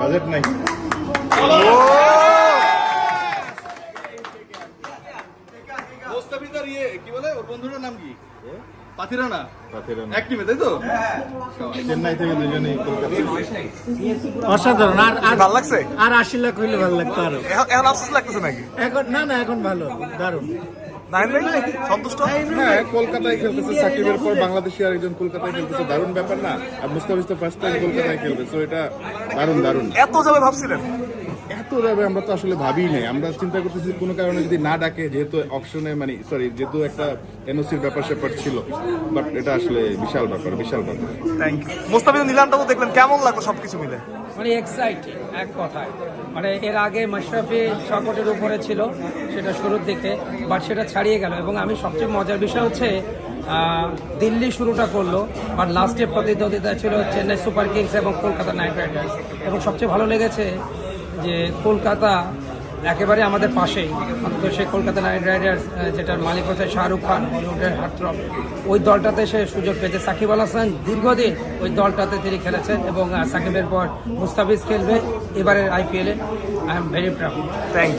Budget নাই। মোস্তাফিজার কি বলে ওর বন্ধুটার নাম কি? পাথিরানা। পাথিরানা। এক টিমে তাই তো? চেন্নাই থেকে দুজনেই কলকাতা। অসাধারণ। আর ভালো লাগছে? আর 80 লাখ হইলে ভালো লাগতো আরো। এখন আফসোস লাগতেছে নাকি? এখন না এখন ভালো, দারুণ। নাইম ভাই সন্তুষ্ট? হ্যাঁ, কলকাতায় খেলতেছে সাকিবের পর বাংলাদেশি আর একজন কলকাতায় খেলতেছে, দারুণ ব্যাপার না? আর মুস্তাফিজ তো ফার্স্ট টাইম কলকাতায় খেলবে, সো এটা দারুণ। এত যাবে ভাবছিলেন? এত যাবে আমরা তো আসলে ভাবি নাই। আমরা চিন্তা করতেছি কোনো কারণে যদি না ডাকে, যেহেতু অপশনে যেহেতু একটা এনওসির ব্যাপার স্যাপার ছিল, বাট এটা আসলে বিশাল ব্যাপার। Thank you. মোস্তাফিজের নিলামটা তো দেখলেন, কেমন লাগলো সবকিছু মিলে? মানে এক্সাইটিং এক কথায়। মানে এর আগে মাশরাফি 6 কোটির উপরে ছিল সেটা শুরুর দিকে, বাট সেটা ছাড়িয়ে গেল। এবং আমি সবচেয়ে মজার বিষয় হচ্ছে দিল্লি শুরুটা করলো, বাট লাস্টে প্রতিদ্বন্দ্বিতা ছিল চেন্নাই সুপার কিংস এবং কলকাতা নাইট রাইডার্স। এবং সবচেয়ে ভালো লেগেছে যে কলকাতা একেবারে আমাদের পাশেই, অন্তত সে কলকাতা নাইট রাইডার্স যেটার মালিক হচ্ছে শাহরুখ খান, বলিউডের হার্টথ্রব, ওই দলটাতে সে সুযোগ পেয়েছে। সাকিব আল হাসান দীর্ঘদিন ওই দলটাতে তিনি খেলেছেন এবং সাকিবের পর মুস্তাফিজ খেলবে এবারের IPL-এ। I am very proud. Thank